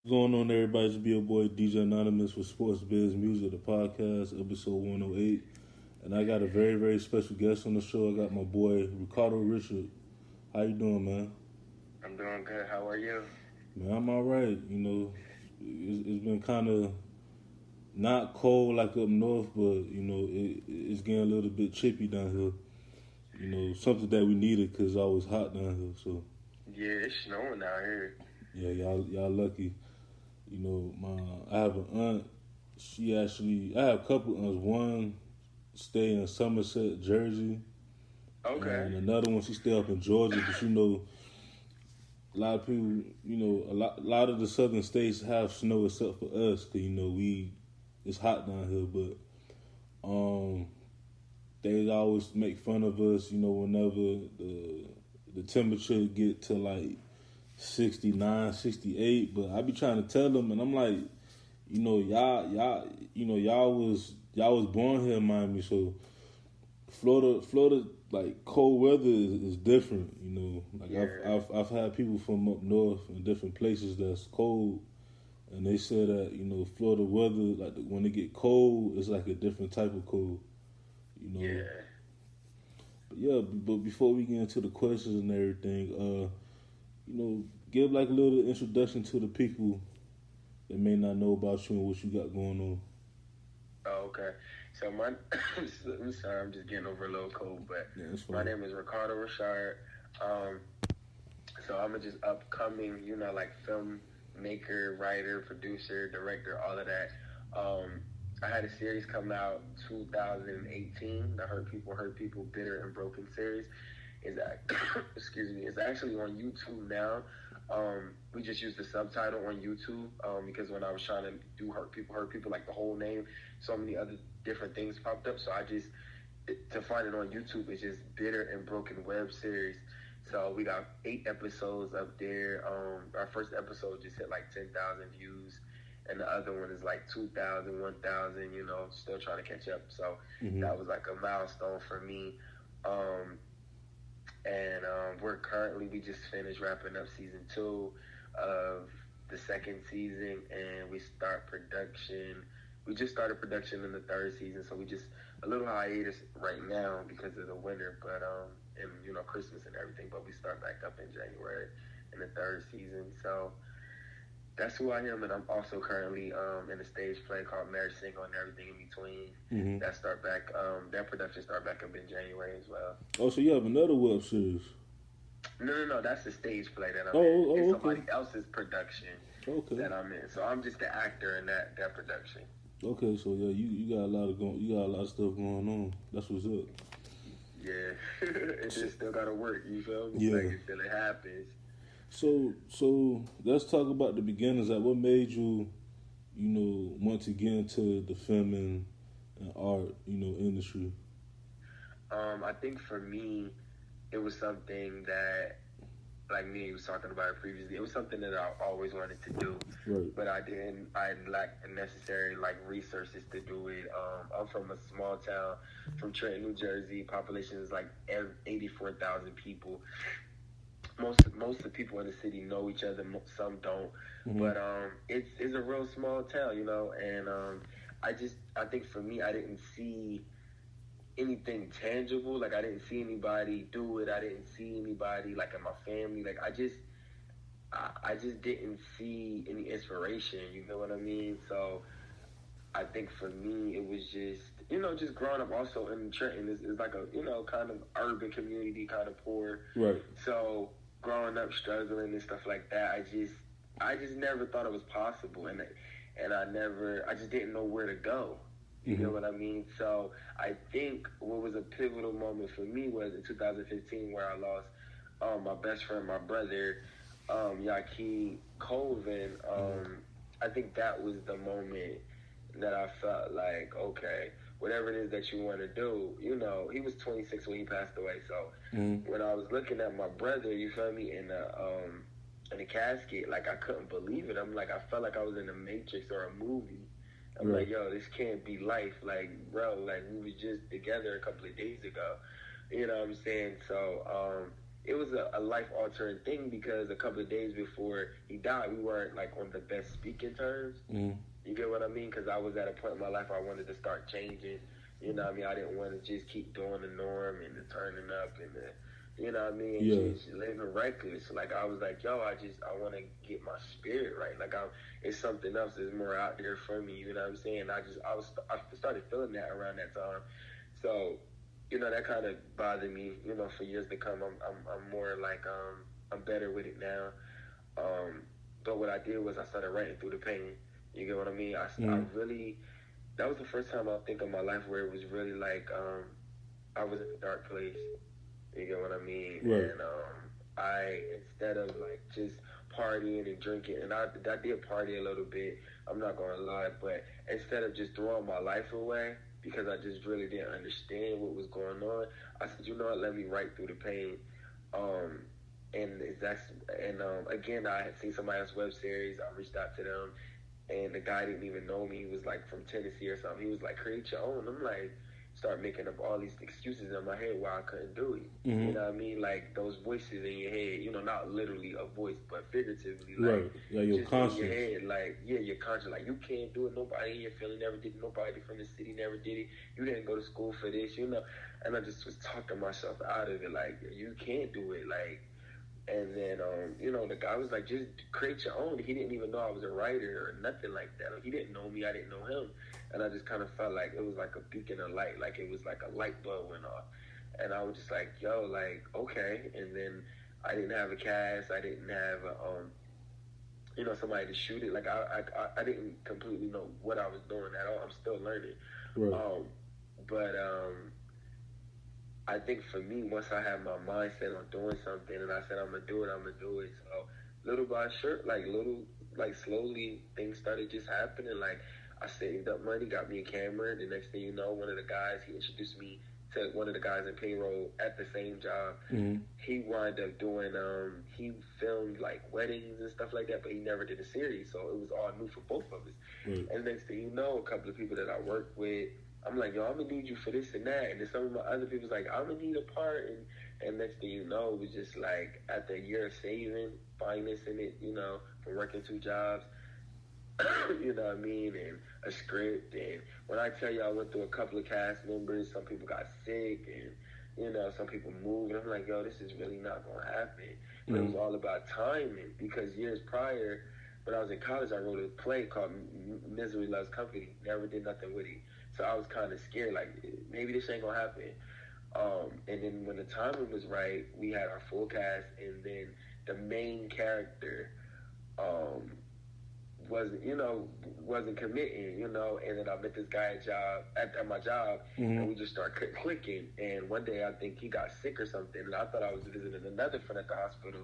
What's going on, everybody? It's your boy DJ Anonymous with Sports Biz Music, the podcast, episode 108. And I got a very, very special guest on the show. I got my boy Ricordo Richard. How you doing, man? I'm doing good. How are you? Man, I'm all right. You know, it's been kind of not cold like up north, but you know, it's getting a little bit chippy down here. You know, something that we needed because it's always hot down here. So Yeah, it's snowing out here. yeah, y'all lucky. You know, I have an aunt. I have a couple aunts. One stay in Somerset, Jersey, Okay. and another one she stay up in Georgia. But you know, a lot of people, you know, a lot of the southern states have snow except for us, cause you know it's hot down here. But they always make fun of us, you know, whenever the temperature get to like 69, 68. But I be trying to tell them, and I'm like, you know, y'all was born here in Miami, so Florida, like cold weather is different. You know, like Yeah. I've had people from up north in different places that's cold, and they say that you know Florida weather, like when it get cold, it's like a different type of cold. You know. Yeah. But yeah, but before we get into the questions and everything, you know, give like a little introduction to the people that may not know about you and what you got going on. Oh, okay. So I'm sorry, I'm just getting over a little cold, but Yeah, that's my fine. name is Ricordo Richard. Um, so I'm a just upcoming, like filmmaker, writer, producer, director, all of that. I had a series come out 2018, the Hurt People, Bitter and Broken series. Is that excuse me? It's actually on YouTube now. We just used the subtitle on YouTube because when I was trying to do Hurt People, like the whole name, so many other different things popped up. So to find it on YouTube, it's just Bitter and Broken web series. So we got 8 episodes up there. Our first episode just hit like 10,000 views, and the other one is like 2,000, 1,000. Still trying to catch up. So that was like a milestone for me. And we just finished wrapping up season 2 of the second season, and we just started production in the third season, so we just a little hiatus right now because of the winter, but and Christmas and everything, but we start back up in January in the third season. So that's who I am, and I'm also currently in a stage play called Marriage Single and Everything in Between. That production start back up in January as well. Oh, so you have another web series? No, that's the stage play that I'm Oh, in. It's okay. somebody else's production Okay. that I'm in. So I'm just the actor in that production. Okay, so yeah, you got a lot of stuff going on. That's what's up. Yeah, it just still gotta work. You feel me? Yeah. Like until it happens. So let's talk about the beginnings. Like, what made you, you know, want to get into the film and art, you know, industry? I think for me, it was something that, like me was talking about it previously, it was something that I always wanted to do, Right. but I lacked the necessary resources to do it. I'm from a small town, from Trenton, New Jersey. Population is like 84,000 people. Most of the people in the city know each other. Some don't, but it's a real small town, and I think for me, I didn't see anything tangible. Like, I didn't see anybody do it. I didn't see anybody like in my family. Like, I just didn't see any inspiration. You know what I mean? So I think for me, it was just growing up also in Trenton is like a, kind of urban community, kind of poor. Right. So growing up struggling and stuff like that, I just never thought it was possible. And I just didn't know where to go. You know what I mean? So I think what was a pivotal moment for me was in 2015 where I lost my best friend, my brother, Yaki Colvin. I think that was the moment that I felt like, okay, whatever it is that you want to do, he was 26 when he passed away. So when I was looking at my brother, you feel me, in the casket, like, I couldn't believe it. I'm like, I felt like I was in a Matrix or a movie. I'm like, yo, this can't be life. Like, bro, like, we was just together a couple of days ago. You know what I'm saying? So it was a life altering thing because a couple of days before he died, we weren't like on the best speaking terms. Mm. You get what I mean? Because I was at a point in my life I wanted to start changing. You know what I mean? I didn't want to just keep doing the norm and the turning up and the, you know what I mean? Yeah. Just living reckless. Like, I was like, yo, I want to get my spirit right. Like, it's something else that's more out there for me. You know what I'm saying? I started feeling that around that time. So, you know, that kind of bothered me, you know, for years to come. I'm more like, I'm better with it now. But what I did was I started writing through the pain. You get what I mean? I really, that was the first time I think of my life where it was really like, I was in a dark place. You get what I mean? Right. And I, instead of like just partying and drinking, and I did party a little bit, I'm not going to lie, but instead of just throwing my life away, because I just really didn't understand what was going on, I said, you know what, let me write through the pain. Again, I had seen somebody else's web series. I reached out to them, and the guy didn't even know me. He was like from Tennessee or something. He was like, create your own. I'm like, start making up all these excuses in my head why I couldn't do it. Mm-hmm. You know what I mean? Like those voices in your head, you know, not literally a voice, but figuratively. Like, right. Yeah, your conscience. In your head, like, yeah, your conscience. Like, you can't do it. Nobody in your family never did it. Nobody from the city never did it. You didn't go to school for this, you know. And I just was talking myself out of it. Like, you can't do it. Like, and then, you know, the guy was like, just create your own. He didn't even know I was a writer or nothing like that. He didn't know me. I didn't know him. And I just kind of felt like it was like a beacon of light. Like it was like a light bulb went off. And I was just like, yo, like, okay. And then I didn't have a cast. I didn't have, you know, somebody to shoot it. Like I didn't completely know what I was doing at all. I'm still learning. Right. I think for me, once I had my mindset on doing something and I said, I'm going to do it. So little by slowly things started just happening. Like I saved up money, got me a camera. The next thing you know, one of the guys, he introduced me to one of the guys in payroll at the same job. Mm-hmm. He wound up doing, he filmed like weddings and stuff like that, but he never did a series. So it was all new for both of us. Right. And next thing you know, a couple of people that I worked with, I'm like, yo, I'm going to need you for this and that. And then some of my other people's like, I'm going to need a part. And next thing you know, it was just like, after a year of saving, financing it, you know, from working 2 jobs, you know what I mean, and a script. And when I tell you I went through a couple of cast members, some people got sick and, you know, some people moved. And I'm like, yo, this is really not going to happen. But it was all about timing because years prior, when I was in college, I wrote a play called Misery Loves Company. Never did nothing with it. So I was kind of scared, like, maybe this ain't going to happen. And then when the timing was right, we had our full cast, and then the main character wasn't committing, you know, and then I met this guy at my job, mm-hmm. and we just started clicking. And one day I think he got sick or something, and I thought I was visiting another friend at the hospital,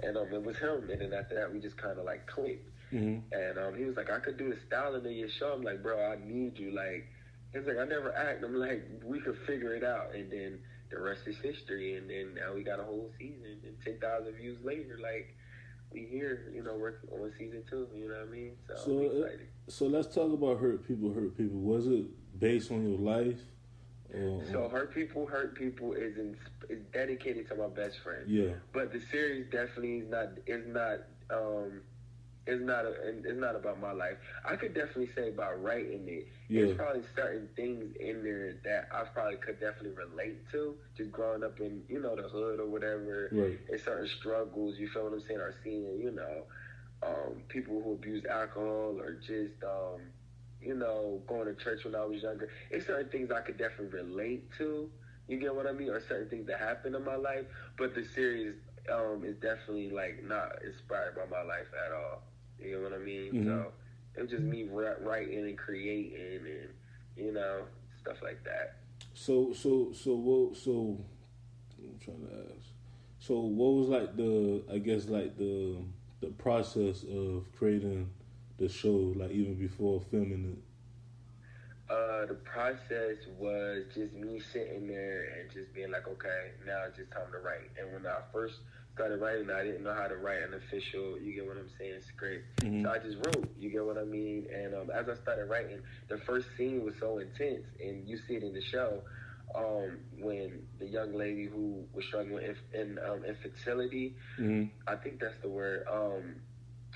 and it was him. And then after that, we just kind of, like, clicked. Mm-hmm. And he was like, I could do the styling of your show. I'm like, bro, I need you, like, he's like, I never act. I'm like, we could figure it out. And then the rest is history. And then now we got a whole season. And 10,000 views later, like, we here, you know, working on season 2. You know what I mean? So I'm excited. So let's talk about Hurt People. Was it based on your life? So Hurt People is dedicated to my best friend. Yeah. But the series definitely is not about my life. I could definitely say about writing it. Yeah. There's probably certain things in there that I probably could definitely relate to, just growing up in, you know, the hood or whatever. Right. And certain struggles, you feel what I'm saying, or seeing, you know, people who abuse alcohol or just, you know, going to church when I was younger. It's certain things I could definitely relate to, you get what I mean, or certain things that happened in my life. But the series is definitely, like, not inspired by my life at all. You know what I mean? Mm-hmm. So it was just me writing and creating and, you know, stuff like that. So I'm trying to ask. So what was like the process of creating the show, like even before filming it? The process was just me sitting there and just being like, okay, now it's just time to write. And when I first started writing, I didn't know how to write an official, you get what I'm saying, script. Mm-hmm. So I just wrote, you get what I mean? And as I started writing, the first scene was so intense, and you see it in the show. when the young lady who was struggling in infertility, I think that's the word,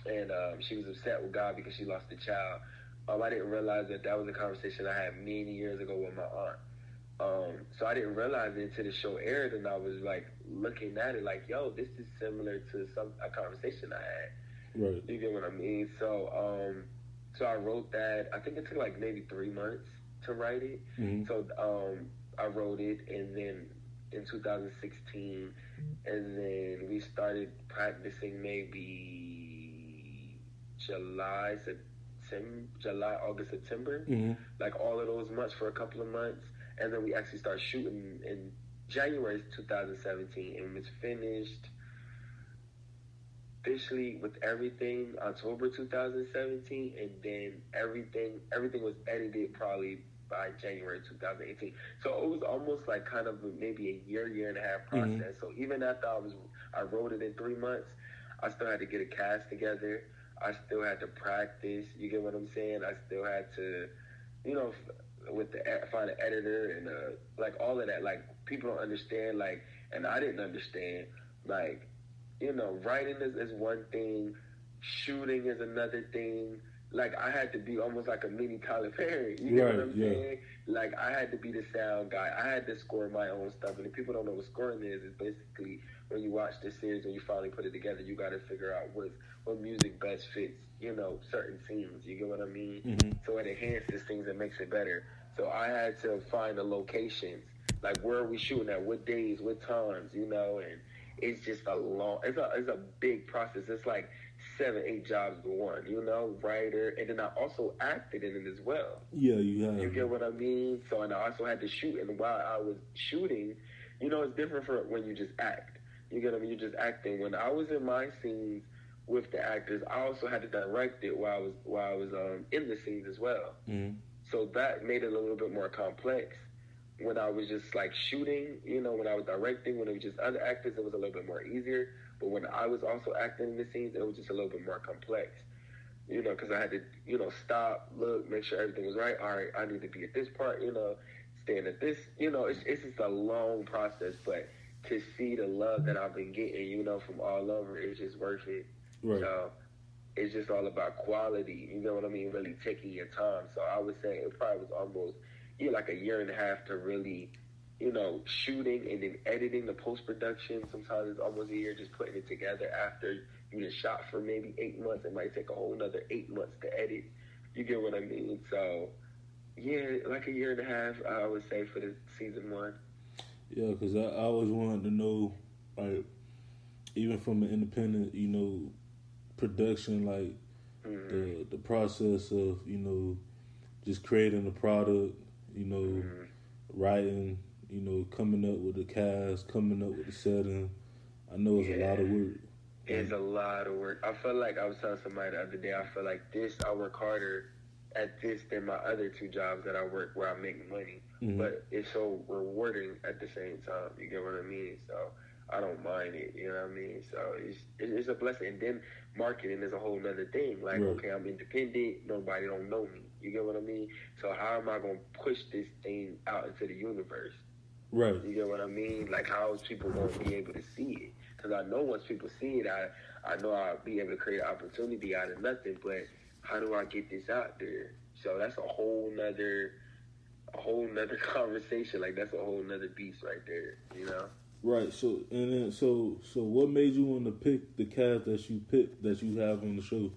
and she was upset with God because she lost a child. I didn't realize that was a conversation I had many years ago with my aunt. So I didn't realize it until the show aired, and I was like looking at it like, yo, this is similar to a conversation I had. Right. You get what I mean? So so I wrote that. I think it took like maybe 3 months to write it. So I wrote it, and then in 2016, and then we started practicing maybe July, August, September, like all of those months for a couple of months. And then we actually started shooting in January 2017, and it was finished officially with everything October 2017, and then everything was edited probably by January 2018. So it was almost like kind of maybe a year and a half process. So even after I wrote it in 3 months, I still had to get a cast together. I still had to practice. You get what I'm saying? I still had to, find an editor and like all of that. Like people don't understand. Like, and I didn't understand. Like, writing is one thing, shooting is another thing. Like I had to be almost like a mini Tyler Perry. You get what I'm saying? Like I had to be the sound guy. I had to score my own stuff. And if people don't know what scoring is, it's basically when you watch the series and you finally put it together, you got to figure out what music best fits, certain scenes. You get what I mean? So it enhances things and makes it better. So I had to find the locations, like where are we shooting at, what days, what times, and it's just it's a big process. It's like 7-8 jobs to one, writer, and then I also acted in it as well. Yeah, you have. You get what I mean? So, and I also had to shoot, and while I was shooting, it's different from when you just act. You get what I mean? You're just acting. When I was in my scenes with the actors, I also had to direct it while I was in the scenes as well. So that made it a little bit more complex. When I was just like shooting, when I was directing, when it was just other actors, it was a little bit more easier. But when I was also acting in the scenes, it was just a little bit more complex, because I had to, stop, look, make sure everything was right. All right, I need to be at this part, staying at this, it's just a long process. But to see the love that I've been getting, from all over, it's just worth it. Right. So it's just all about quality, you know what I mean? Really taking your time. So I would say it probably was almost, like a year and a half to really, shooting and then editing the post-production. Sometimes it's almost a year just putting it together after you just shot for maybe 8 months. It might take a whole another 8 months to edit. You get what I mean? So, yeah, like a year and a half, I would say, for the season 1. Yeah, because I always wanted to know, like, even from an independent, production, like, the process of, just creating a product, writing, coming up with the cast, coming up with the setting. I know it's a lot of work. It's a lot of work. I feel like I was telling somebody the other day, I feel like I work harder at this than my other 2 jobs that I work where I make money. But it's so rewarding at the same time. You get what I mean? So I don't mind it. You know what I mean? So it's a blessing. And then marketing is a whole nother thing. Like, okay, I'm independent. Nobody don't know me. You get what I mean? So how am I going to push this thing out into the universe? Right. You get what I mean? Like, how is people going to be able to see it? Because I know once people see it, I know I'll be able to create an opportunity out of nothing. But how do I get this out there? So that's a whole nother conversation. Like, that's a whole nother beast right there, Right. So what made you want to pick the cast that you have on the show?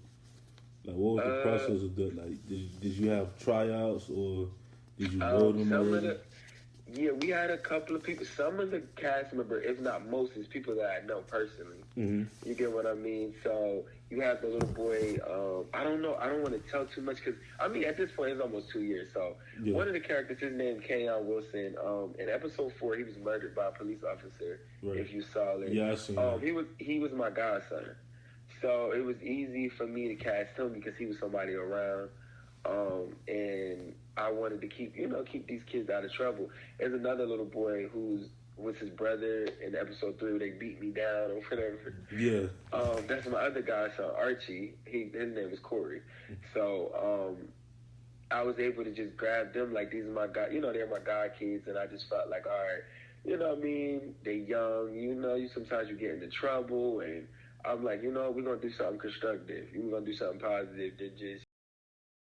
Like, what was the process of that? Like, did you have tryouts or did you know them already? Yeah, we had a couple of people. Some of the cast members, if not most, is people that I know personally. You get what I mean? So you have the little boy. I don't know. I don't want to tell too much because, at this point, it's almost 2 years. So one of the characters, his name Kenyon Wilson. In episode 4, he was murdered by a police officer. Right. If you saw it. Yeah, I seen that. He was my godson. So it was easy for me to cast him because he was somebody around. And I wanted to keep these kids out of trouble. There's another little boy who's with his brother in episode 3 where they beat me down or whatever. Yeah. That's my other guy, son Archie. His name is Corey. So I was able to just grab them like these are my god, they're my god kids, and I just felt like, all right, you know what I mean? They young, you sometimes you get into trouble, and I'm like, we're gonna do something constructive. We're gonna do something positive than just